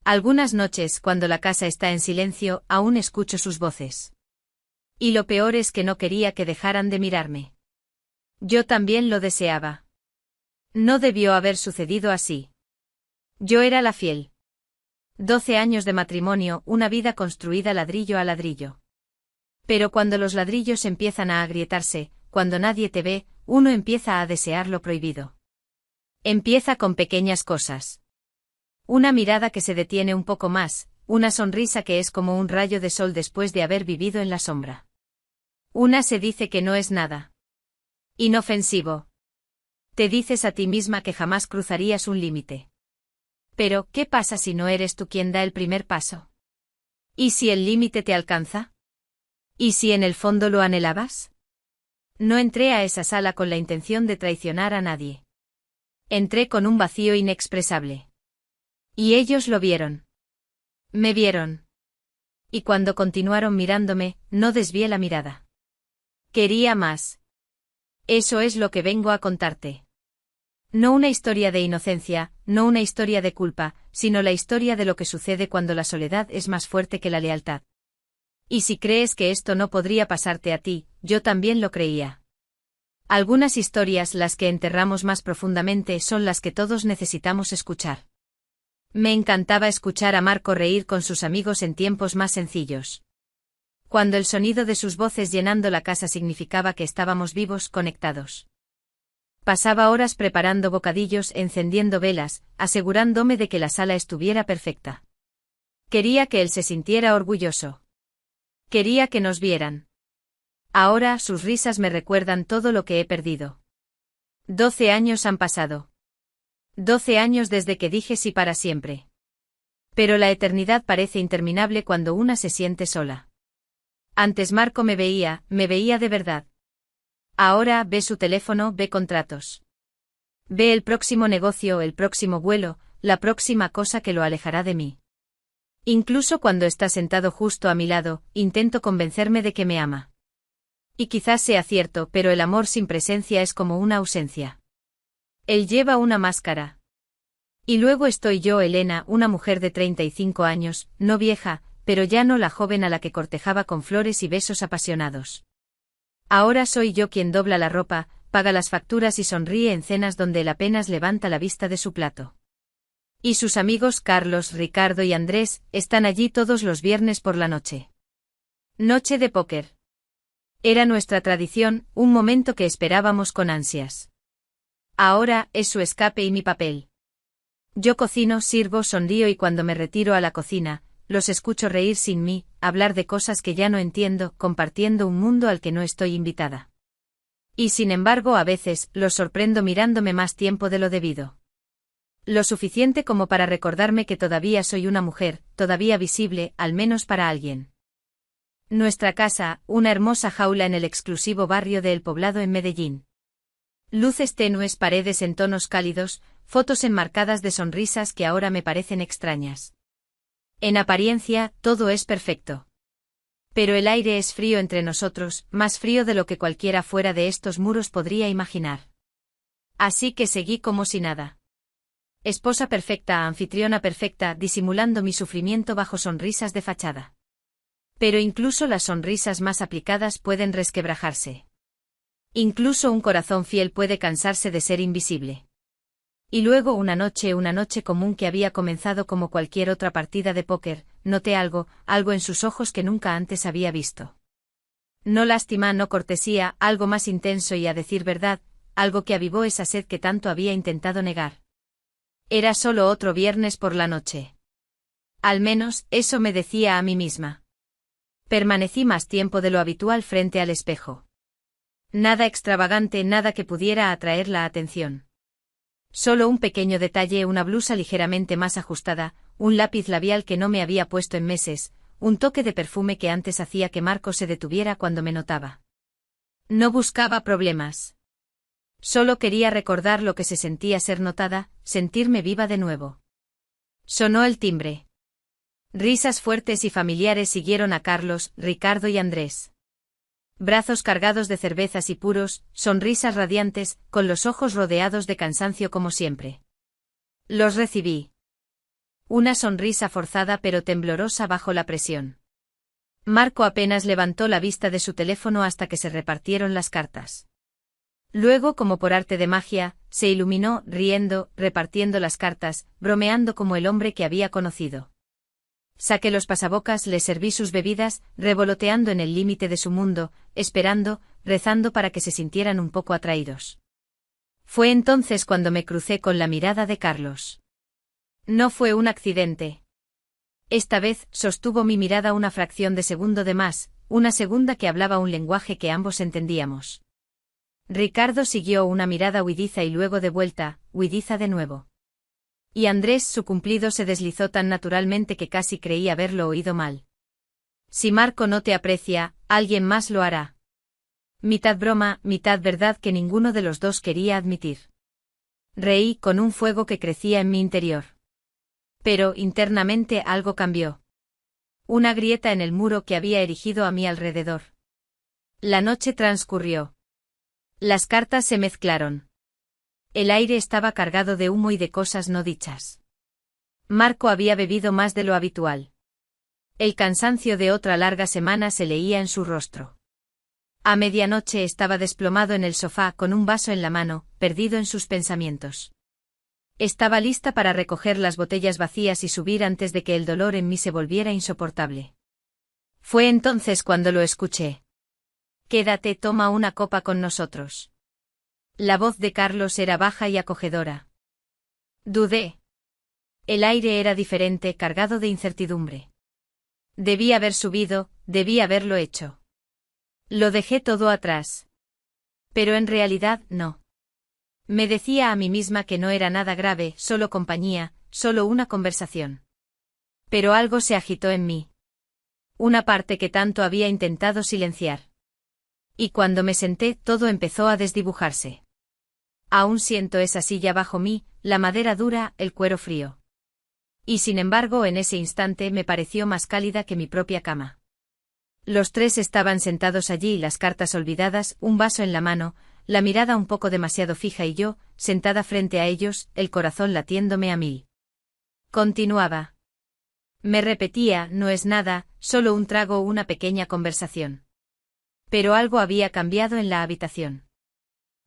Algunas noches, cuando la casa está en silencio, aún escucho sus voces. Y lo peor es que no quería que dejaran de mirarme. Yo también lo deseaba. No debió haber sucedido así. Yo era la fiel. 12 años de matrimonio, una vida construida ladrillo a ladrillo. Pero cuando los ladrillos empiezan a agrietarse, cuando nadie te ve, uno empieza a desear lo prohibido. Empieza con pequeñas cosas. Una mirada que se detiene un poco más, una sonrisa que es como un rayo de sol después de haber vivido en la sombra. Una se dice que no es nada inofensivo. Te dices a ti misma que jamás cruzarías un límite. Pero, ¿qué pasa si no eres tú quien da el primer paso? ¿Y si el límite te alcanza? ¿Y si en el fondo lo anhelabas? No entré a esa sala con la intención de traicionar a nadie. Entré con un vacío inexpresable. Y ellos lo vieron. Me vieron. Y cuando continuaron mirándome, no desvié la mirada. Quería más. Eso es lo que vengo a contarte. No una historia de inocencia, no una historia de culpa, sino la historia de lo que sucede cuando la soledad es más fuerte que la lealtad. Y si crees que esto no podría pasarte a ti, yo también lo creía. Algunas historias, las que enterramos más profundamente, son las que todos necesitamos escuchar. Me encantaba escuchar a Marco reír con sus amigos en tiempos más sencillos. Cuando el sonido de sus voces llenando la casa significaba que estábamos vivos, conectados. Pasaba horas preparando bocadillos, encendiendo velas, asegurándome de que la sala estuviera perfecta. Quería que él se sintiera orgulloso. Quería que nos vieran. Ahora sus risas me recuerdan todo lo que he perdido. 12 años han pasado. 12 años desde que dije sí para siempre. Pero la eternidad parece interminable cuando una se siente sola. Antes Marco me veía de verdad. Ahora ve su teléfono, ve contratos. Ve el próximo negocio, el próximo vuelo, la próxima cosa que lo alejará de mí. Incluso cuando está sentado justo a mi lado, intento convencerme de que me ama. Y quizás sea cierto, pero el amor sin presencia es como una ausencia. Él lleva una máscara. Y luego estoy yo, Elena, una mujer de 35 años, no vieja, pero ya no la joven a la que cortejaba con flores y besos apasionados. Ahora soy yo quien dobla la ropa, paga las facturas y sonríe en cenas donde él apenas levanta la vista de su plato. Y sus amigos Carlos, Ricardo y Andrés están allí todos los viernes por la noche. Noche de póker. Era nuestra tradición, un momento que esperábamos con ansias. Ahora es su escape y mi papel. Yo cocino, sirvo, sonrío y cuando me retiro a la cocina, los escucho reír sin mí, hablar de cosas que ya no entiendo, compartiendo un mundo al que no estoy invitada. Y sin embargo a veces, los sorprendo mirándome más tiempo de lo debido. Lo suficiente como para recordarme que todavía soy una mujer, todavía visible, al menos para alguien. Nuestra casa, una hermosa jaula en el exclusivo barrio de El Poblado en Medellín. Luces tenues, paredes en tonos cálidos, fotos enmarcadas de sonrisas que ahora me parecen extrañas. En apariencia, todo es perfecto. Pero el aire es frío entre nosotros, más frío de lo que cualquiera fuera de estos muros podría imaginar. Así que seguí como si nada. Esposa perfecta, anfitriona perfecta, disimulando mi sufrimiento bajo sonrisas de fachada. Pero incluso las sonrisas más aplicadas pueden resquebrajarse. Incluso un corazón fiel puede cansarse de ser invisible. Y luego una noche común que había comenzado como cualquier otra partida de póker, noté algo en sus ojos que nunca antes había visto. No lástima, no cortesía, algo más intenso y a decir verdad, algo que avivó esa sed que tanto había intentado negar. Era solo otro viernes por la noche. Al menos, eso me decía a mí misma. Permanecí más tiempo de lo habitual frente al espejo. Nada extravagante, nada que pudiera atraer la atención. Solo un pequeño detalle, una blusa ligeramente más ajustada, un lápiz labial que no me había puesto en meses, un toque de perfume que antes hacía que Marco se detuviera cuando me notaba. No buscaba problemas. Solo quería recordar lo que se sentía ser notada, sentirme viva de nuevo. Sonó el timbre. Risas fuertes y familiares siguieron a Carlos, Ricardo y Andrés. Brazos cargados de cervezas y puros, sonrisas radiantes, con los ojos rodeados de cansancio como siempre. Los recibí. Una sonrisa forzada pero temblorosa bajo la presión. Marco apenas levantó la vista de su teléfono hasta que se repartieron las cartas. Luego, como por arte de magia, se iluminó, riendo, repartiendo las cartas, bromeando como el hombre que había conocido. Saqué los pasabocas, le serví sus bebidas, revoloteando en el límite de su mundo, esperando, rezando para que se sintieran un poco atraídos. Fue entonces cuando me crucé con la mirada de Carlos. No fue un accidente. Esta vez sostuvo mi mirada una fracción de segundo de más, una segunda que hablaba un lenguaje que ambos entendíamos. Ricardo siguió una mirada huidiza y luego de vuelta, huidiza de nuevo. Y Andrés, su cumplido, se deslizó tan naturalmente que casi creí haberlo oído mal. Si Marco no te aprecia, alguien más lo hará. Mitad broma, mitad verdad que ninguno de los dos quería admitir. Reí con un fuego que crecía en mi interior. Pero, internamente, algo cambió. Una grieta en el muro que había erigido a mi alrededor. La noche transcurrió. Las cartas se mezclaron. El aire estaba cargado de humo y de cosas no dichas. Marco había bebido más de lo habitual. El cansancio de otra larga semana se leía en su rostro. A medianoche estaba desplomado en el sofá con un vaso en la mano, perdido en sus pensamientos. Estaba lista para recoger las botellas vacías y subir antes de que el dolor en mí se volviera insoportable. Fue entonces cuando lo escuché. Quédate, toma una copa con nosotros. La voz de Carlos era baja y acogedora. Dudé. El aire era diferente, cargado de incertidumbre. Debí haber subido, debí haberlo hecho. Lo dejé todo atrás. Pero en realidad no. Me decía a mí misma que no era nada grave, solo compañía, solo una conversación. Pero algo se agitó en mí. Una parte que tanto había intentado silenciar. Y cuando me senté, todo empezó a desdibujarse. Aún siento esa silla bajo mí, la madera dura, el cuero frío. Y sin embargo, en ese instante me pareció más cálida que mi propia cama. Los tres estaban sentados allí, las cartas olvidadas, un vaso en la mano, la mirada un poco demasiado fija y yo, sentada frente a ellos, el corazón latiéndome a 1000. Continuaba. Me repetía, no es nada, solo un trago o una pequeña conversación. Pero algo había cambiado en la habitación.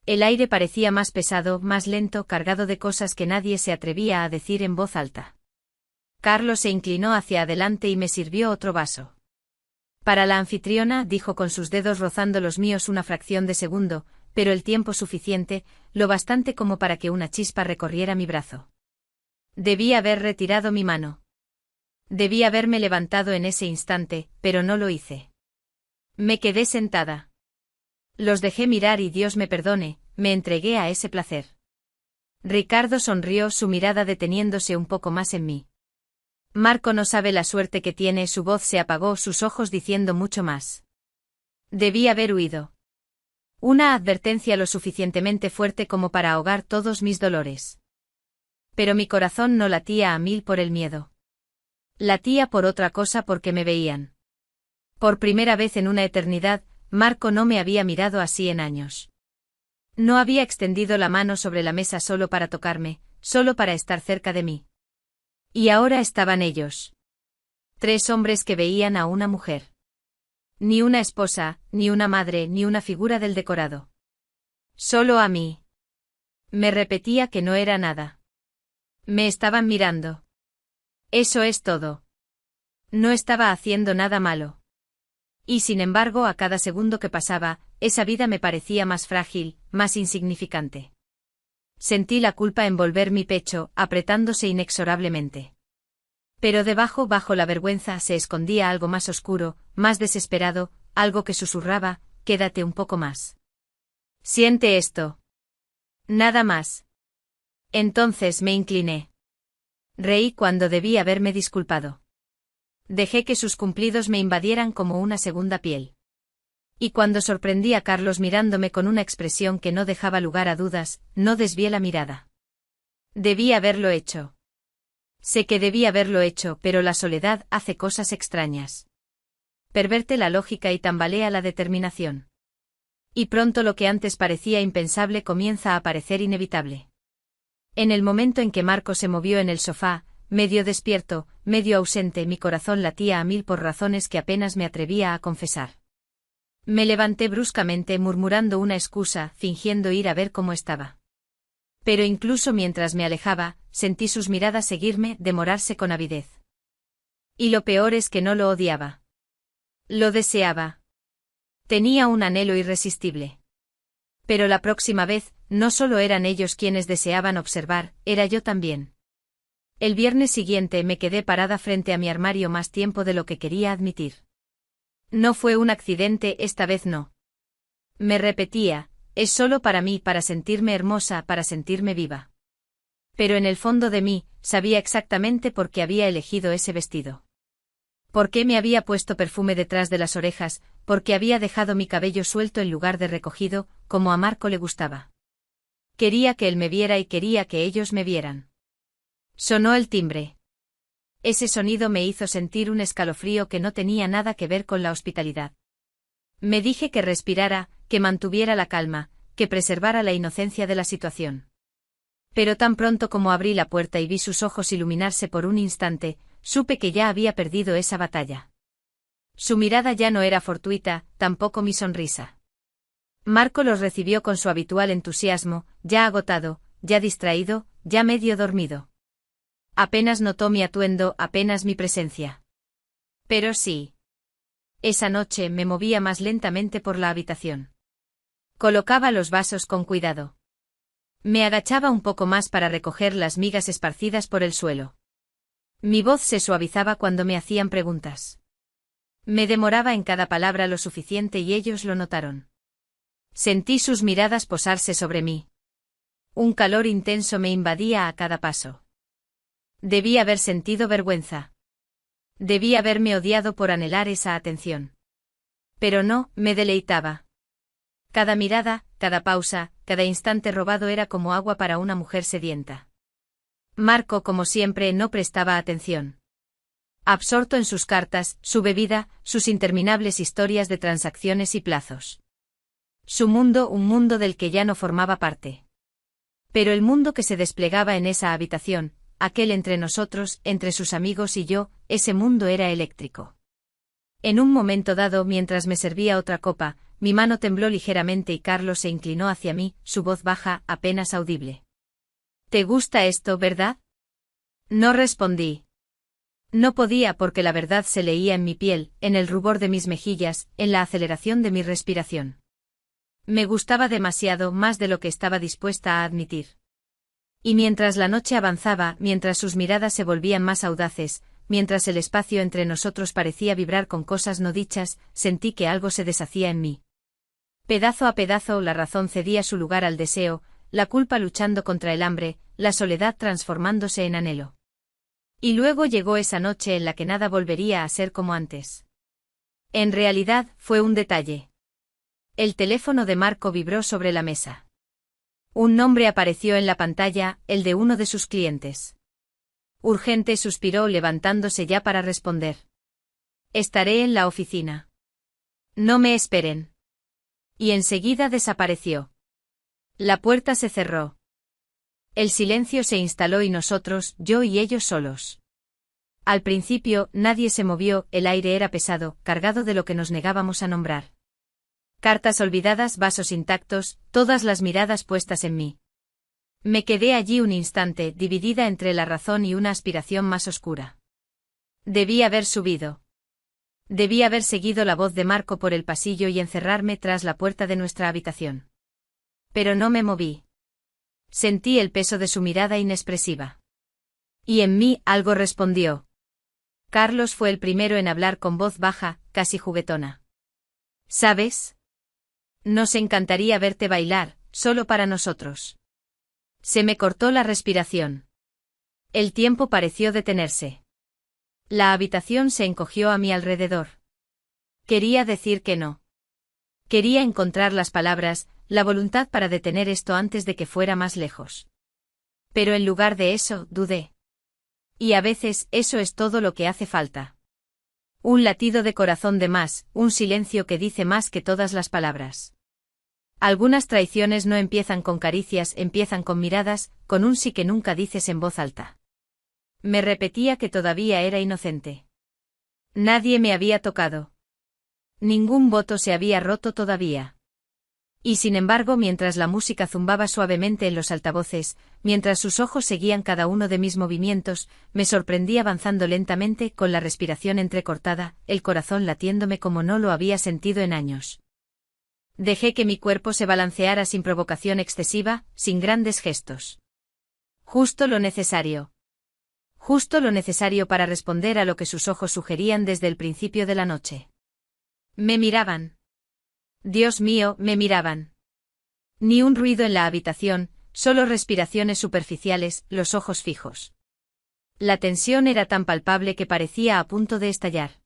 El aire parecía más pesado, más lento, cargado de cosas que nadie se atrevía a decir en voz alta. Carlos se inclinó hacia adelante y me sirvió otro vaso. Para la anfitriona, dijo con sus dedos rozando los míos una fracción de segundo, pero el tiempo suficiente, lo bastante como para que una chispa recorriera mi brazo. Debí haber retirado mi mano. Debí haberme levantado en ese instante, pero no lo hice. Me quedé sentada. Los dejé mirar y Dios me perdone, me entregué a ese placer. Ricardo sonrió, su mirada deteniéndose un poco más en mí. Marco no sabe la suerte que tiene, su voz se apagó, sus ojos diciendo mucho más. Debí haber huido. Una advertencia lo suficientemente fuerte como para ahogar todos mis dolores. Pero mi corazón no latía a 1000 por el miedo. Latía por otra cosa, porque me veían. Por primera vez en una eternidad, Marco no me había mirado así en años. No había extendido la mano sobre la mesa solo para tocarme, solo para estar cerca de mí. Y ahora estaban ellos. 3 hombres que veían a una mujer. Ni una esposa, ni una madre, ni una figura del decorado. Solo a mí. Me repetía que no era nada. Me estaban mirando. Eso es todo. No estaba haciendo nada malo. Y sin embargo, a cada segundo que pasaba, esa vida me parecía más frágil, más insignificante. Sentí la culpa envolver mi pecho, apretándose inexorablemente. Pero debajo, bajo la vergüenza, se escondía algo más oscuro, más desesperado, algo que susurraba, quédate un poco más. Siente esto. Nada más. Entonces me incliné. Reí cuando debí haberme disculpado. Dejé que sus cumplidos me invadieran como una segunda piel. Y cuando sorprendí a Carlos mirándome con una expresión que no dejaba lugar a dudas, no desvié la mirada. Debí haberlo hecho. Sé que debí haberlo hecho, pero la soledad hace cosas extrañas. Perverte la lógica y tambalea la determinación. Y pronto lo que antes parecía impensable comienza a parecer inevitable. En el momento en que Marco se movió en el sofá, medio despierto, medio ausente, mi corazón latía a mil por razones que apenas me atrevía a confesar. Me levanté bruscamente murmurando una excusa, fingiendo ir a ver cómo estaba. Pero incluso mientras me alejaba, sentí sus miradas seguirme, demorarse con avidez. Y lo peor es que no lo odiaba. Lo deseaba. Tenía un anhelo irresistible. Pero la próxima vez, no solo eran ellos quienes deseaban observar, era yo también. El viernes siguiente me quedé parada frente a mi armario más tiempo de lo que quería admitir. No fue un accidente, esta vez no. Me repetía, es solo para mí, para sentirme hermosa, para sentirme viva. Pero en el fondo de mí, sabía exactamente por qué había elegido ese vestido. Por qué me había puesto perfume detrás de las orejas, por qué había dejado mi cabello suelto en lugar de recogido, como a Marco le gustaba. Quería que él me viera y quería que ellos me vieran. Sonó el timbre. Ese sonido me hizo sentir un escalofrío que no tenía nada que ver con la hospitalidad. Me dije que respirara, que mantuviera la calma, que preservara la inocencia de la situación. Pero tan pronto como abrí la puerta y vi sus ojos iluminarse por un instante, supe que ya había perdido esa batalla. Su mirada ya no era fortuita, tampoco mi sonrisa. Marco los recibió con su habitual entusiasmo, ya agotado, ya distraído, ya medio dormido. Apenas notó mi atuendo, apenas mi presencia. Pero sí. Esa noche me movía más lentamente por la habitación. Colocaba los vasos con cuidado. Me agachaba un poco más para recoger las migas esparcidas por el suelo. Mi voz se suavizaba cuando me hacían preguntas. Me demoraba en cada palabra lo suficiente y ellos lo notaron. Sentí sus miradas posarse sobre mí. Un calor intenso me invadía a cada paso. Debí haber sentido vergüenza. Debí haberme odiado por anhelar esa atención. Pero no, me deleitaba. Cada mirada, cada pausa, cada instante robado era como agua para una mujer sedienta. Marco, como siempre, no prestaba atención. Absorto en sus cartas, su bebida, sus interminables historias de transacciones y plazos. Su mundo, un mundo del que ya no formaba parte. Pero el mundo que se desplegaba en esa habitación, aquel entre nosotros, entre sus amigos y yo, ese mundo era eléctrico. En un momento dado, mientras me servía otra copa, mi mano tembló ligeramente y Carlos se inclinó hacia mí, su voz baja, apenas audible. ¿Te gusta esto, verdad? No respondí. No podía porque la verdad se leía en mi piel, en el rubor de mis mejillas, en la aceleración de mi respiración. Me gustaba demasiado, más de lo que estaba dispuesta a admitir. Y mientras la noche avanzaba, mientras sus miradas se volvían más audaces, mientras el espacio entre nosotros parecía vibrar con cosas no dichas, sentí que algo se deshacía en mí. Pedazo a pedazo la razón cedía su lugar al deseo, la culpa luchando contra el hambre, la soledad transformándose en anhelo. Y luego llegó esa noche en la que nada volvería a ser como antes. En realidad, fue un detalle. El teléfono de Marco vibró sobre la mesa. Un nombre apareció en la pantalla, el de uno de sus clientes. Urgente, suspiró levantándose ya para responder. Estaré en la oficina. No me esperen. Y enseguida desapareció. La puerta se cerró. El silencio se instaló y nosotros, yo y ellos solos. Al principio, nadie se movió, el aire era pesado, cargado de lo que nos negábamos a nombrar. Cartas olvidadas, vasos intactos, todas las miradas puestas en mí. Me quedé allí un instante, dividida entre la razón y una aspiración más oscura. Debí haber subido. Debí haber seguido la voz de Marco por el pasillo y encerrarme tras la puerta de nuestra habitación. Pero no me moví. Sentí el peso de su mirada inexpresiva. Y en mí algo respondió. Carlos fue el primero en hablar con voz baja, casi juguetona. ¿Sabes? Nos encantaría verte bailar, solo para nosotros. Se me cortó la respiración. El tiempo pareció detenerse. La habitación se encogió a mi alrededor. Quería decir que no. Quería encontrar las palabras, la voluntad para detener esto antes de que fuera más lejos. Pero en lugar de eso, dudé. Y a veces, eso es todo lo que hace falta. Un latido de corazón de más, un silencio que dice más que todas las palabras. Algunas traiciones no empiezan con caricias, empiezan con miradas, con un sí que nunca dices en voz alta. Me repetía que todavía era inocente. Nadie me había tocado. Ningún voto se había roto todavía. Y sin embargo, mientras la música zumbaba suavemente en los altavoces, mientras sus ojos seguían cada uno de mis movimientos, me sorprendí avanzando lentamente, con la respiración entrecortada, el corazón latiéndome como no lo había sentido en años. Dejé que mi cuerpo se balanceara sin provocación excesiva, sin grandes gestos. Justo lo necesario. Justo lo necesario para responder a lo que sus ojos sugerían desde el principio de la noche. Me miraban. Dios mío, me miraban. Ni un ruido en la habitación, solo respiraciones superficiales, los ojos fijos. La tensión era tan palpable que parecía a punto de estallar.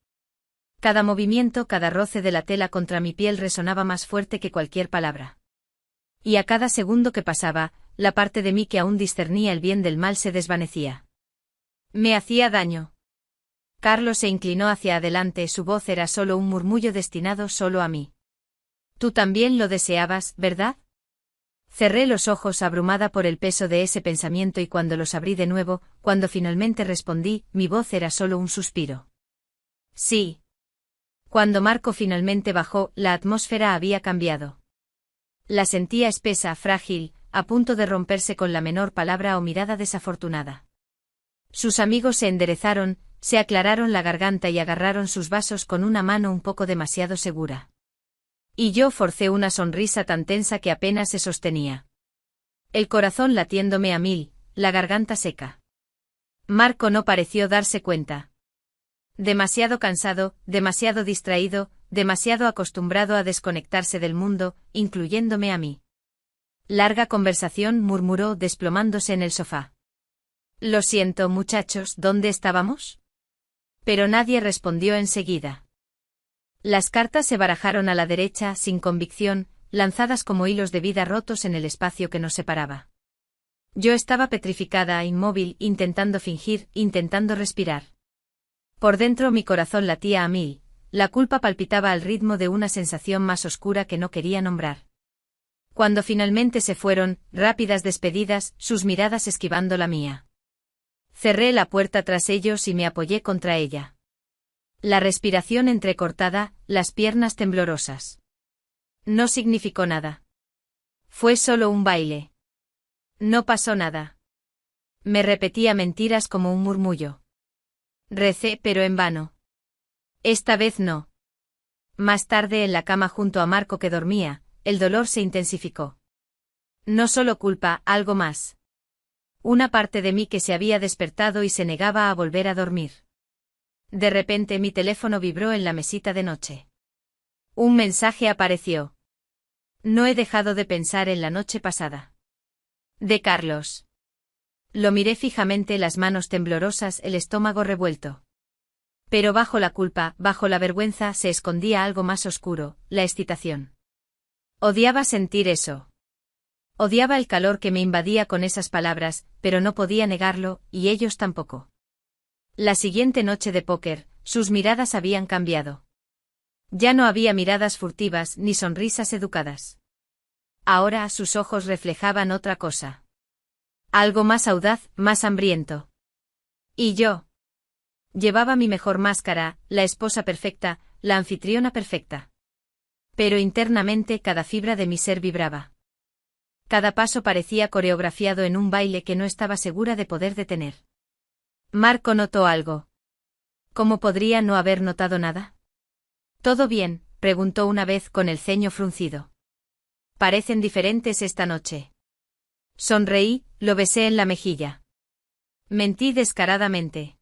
Cada movimiento, cada roce de la tela contra mi piel resonaba más fuerte que cualquier palabra. Y a cada segundo que pasaba, la parte de mí que aún discernía el bien del mal se desvanecía. Me hacía daño. Carlos se inclinó hacia adelante, su voz era solo un murmullo destinado solo a mí. Tú también lo deseabas, ¿verdad? Cerré los ojos abrumada por el peso de ese pensamiento y cuando los abrí de nuevo, cuando finalmente respondí, mi voz era solo un suspiro. Sí. Cuando Marco finalmente bajó, la atmósfera había cambiado. La sentía espesa, frágil, a punto de romperse con la menor palabra o mirada desafortunada. Sus amigos se enderezaron, se aclararon la garganta y agarraron sus vasos con una mano un poco demasiado segura. Y yo forcé una sonrisa tan tensa que apenas se sostenía. El corazón latiéndome a 1000, la garganta seca. Marco no pareció darse cuenta. Demasiado cansado, demasiado distraído, demasiado acostumbrado a desconectarse del mundo, incluyéndome a mí. Larga conversación, murmuró desplomándose en el sofá. Lo siento, muchachos, ¿dónde estábamos? Pero nadie respondió enseguida. Las cartas se barajaron a la derecha, sin convicción, lanzadas como hilos de vida rotos en el espacio que nos separaba. Yo estaba petrificada, inmóvil, intentando fingir, intentando respirar. Por dentro mi corazón latía a 1000, la culpa palpitaba al ritmo de una sensación más oscura que no quería nombrar. Cuando finalmente se fueron, rápidas despedidas, sus miradas esquivando la mía. Cerré la puerta tras ellos y me apoyé contra ella. La respiración entrecortada, las piernas temblorosas. No significó nada. Fue solo un baile. No pasó nada. Me repetía mentiras como un murmullo. Recé, pero en vano. Esta vez no. Más tarde en la cama junto a Marco que dormía, el dolor se intensificó. No solo culpa, algo más. Una parte de mí que se había despertado y se negaba a volver a dormir. De repente mi teléfono vibró en la mesita de noche. Un mensaje apareció. No he dejado de pensar en la noche pasada. De Carlos. Lo miré fijamente, las manos temblorosas, el estómago revuelto. Pero bajo la culpa, bajo la vergüenza, se escondía algo más oscuro, la excitación. Odiaba sentir eso. Odiaba el calor que me invadía con esas palabras, pero no podía negarlo, y ellos tampoco. La siguiente noche de póker, sus miradas habían cambiado. Ya no había miradas furtivas ni sonrisas educadas. Ahora sus ojos reflejaban otra cosa. Algo más audaz, más hambriento. Y yo. Llevaba mi mejor máscara, la esposa perfecta, la anfitriona perfecta. Pero internamente cada fibra de mi ser vibraba. Cada paso parecía coreografiado en un baile que no estaba segura de poder detener. Marco notó algo. ¿Cómo podría no haber notado nada? ¿Todo bien?, preguntó una vez con el ceño fruncido. Parecen diferentes esta noche. Sonreí, lo besé en la mejilla. Mentí descaradamente.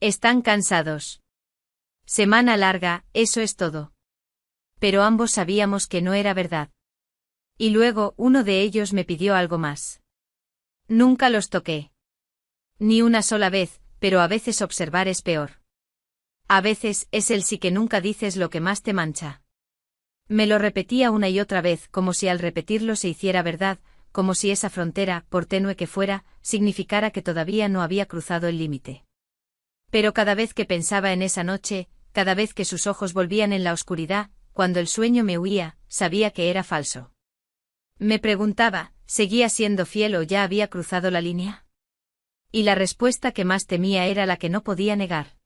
Están cansados. Semana larga, eso es todo. Pero ambos sabíamos que no era verdad. Y luego uno de ellos me pidió algo más. Nunca los toqué. Ni una sola vez, pero a veces observar es peor. A veces es el sí que nunca dices lo que más te mancha. Me lo repetía una y otra vez, como si al repetirlo se hiciera verdad, como si esa frontera, por tenue que fuera, significara que todavía no había cruzado el límite. Pero cada vez que pensaba en esa noche, cada vez que sus ojos volvían en la oscuridad, cuando el sueño me huía, sabía que era falso. Me preguntaba, ¿seguía siendo fiel o ya había cruzado la línea? Y la respuesta que más temía era la que no podía negar.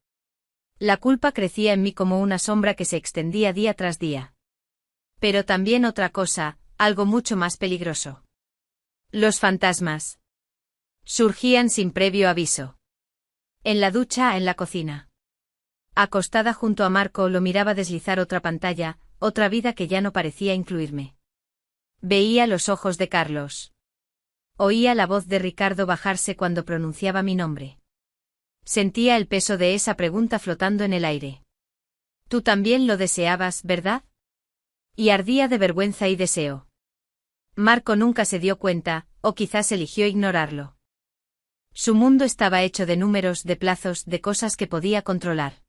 La culpa crecía en mí como una sombra que se extendía día tras día. Pero también otra cosa, algo mucho más peligroso. Los fantasmas. Surgían sin previo aviso. En la ducha, en la cocina. Acostada junto a Marco lo miraba deslizar otra pantalla, otra vida que ya no parecía incluirme. Veía los ojos de Carlos. Oía la voz de Ricardo bajarse cuando pronunciaba mi nombre. Sentía el peso de esa pregunta flotando en el aire. Tú también lo deseabas, ¿verdad? Y ardía de vergüenza y deseo. Marco nunca se dio cuenta, o quizás eligió ignorarlo. Su mundo estaba hecho de números, de plazos, de cosas que podía controlar.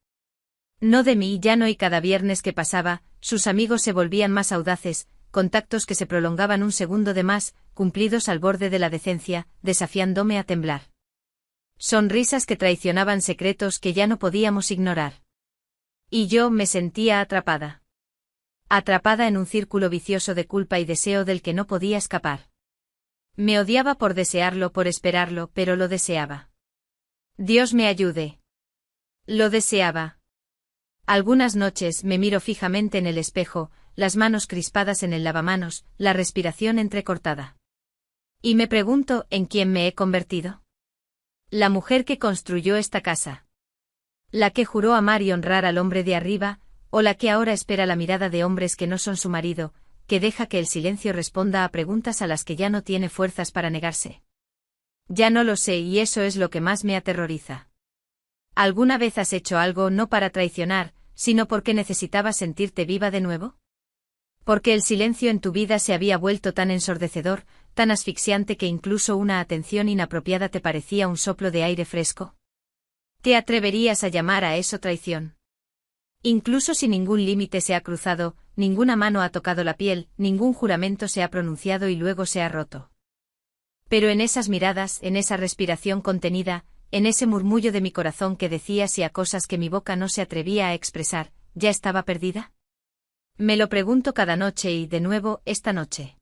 No de mí ya no, y cada viernes que pasaba, sus amigos se volvían más audaces, contactos que se prolongaban un segundo de más, cumplidos al borde de la decencia, desafiándome a temblar. Sonrisas que traicionaban secretos que ya no podíamos ignorar. Y yo me sentía atrapada. Atrapada en un círculo vicioso de culpa y deseo del que no podía escapar. Me odiaba por desearlo, por esperarlo, pero lo deseaba. Dios me ayude. Lo deseaba. Algunas noches me miro fijamente en el espejo, las manos crispadas en el lavamanos, la respiración entrecortada. Y me pregunto, ¿en quién me he convertido? La mujer que construyó esta casa. La que juró amar y honrar al hombre de arriba, o la que ahora espera la mirada de hombres que no son su marido, que deja que el silencio responda a preguntas a las que ya no tiene fuerzas para negarse. Ya no lo sé, y eso es lo que más me aterroriza. ¿Alguna vez has hecho algo no para traicionar, sino porque necesitabas sentirte viva de nuevo? Porque el silencio en tu vida se había vuelto tan ensordecedor, tan asfixiante que incluso una atención inapropiada te parecía un soplo de aire fresco. ¿Te atreverías a llamar a eso traición? Incluso si ningún límite se ha cruzado, ninguna mano ha tocado la piel, ningún juramento se ha pronunciado y luego se ha roto. Pero en esas miradas, en esa respiración contenida, en ese murmullo de mi corazón que decía sí a cosas que mi boca no se atrevía a expresar, ¿ya estaba perdida? Me lo pregunto cada noche y, de nuevo, esta noche.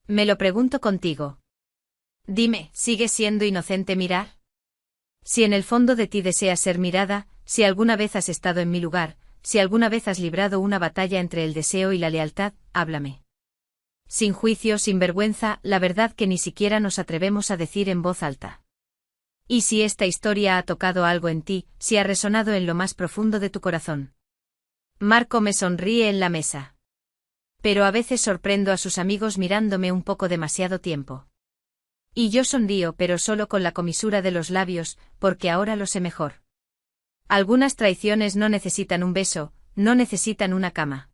Me lo pregunto contigo. Dime, ¿sigues siendo inocente mirar? Si en el fondo de ti deseas ser mirada, si alguna vez has estado en mi lugar, si alguna vez has librado una batalla entre el deseo y la lealtad, háblame. Sin juicio, sin vergüenza, la verdad que ni siquiera nos atrevemos a decir en voz alta. Y si esta historia ha tocado algo en ti, si ha resonado en lo más profundo de tu corazón. Marco me sonríe en la mesa. Pero a veces sorprendo a sus amigos mirándome un poco demasiado tiempo. Y yo sonrío, pero solo con la comisura de los labios, porque ahora lo sé mejor. Algunas traiciones no necesitan un beso, no necesitan una cama.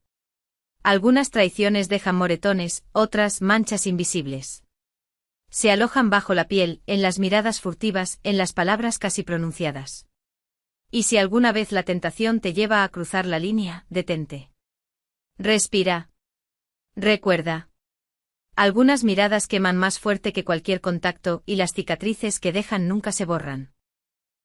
Algunas traiciones dejan moretones, otras manchas invisibles. Se alojan bajo la piel, en las miradas furtivas, en las palabras casi pronunciadas. Y si alguna vez la tentación te lleva a cruzar la línea, detente. Respira. Recuerda. Algunas miradas queman más fuerte que cualquier contacto y las cicatrices que dejan nunca se borran.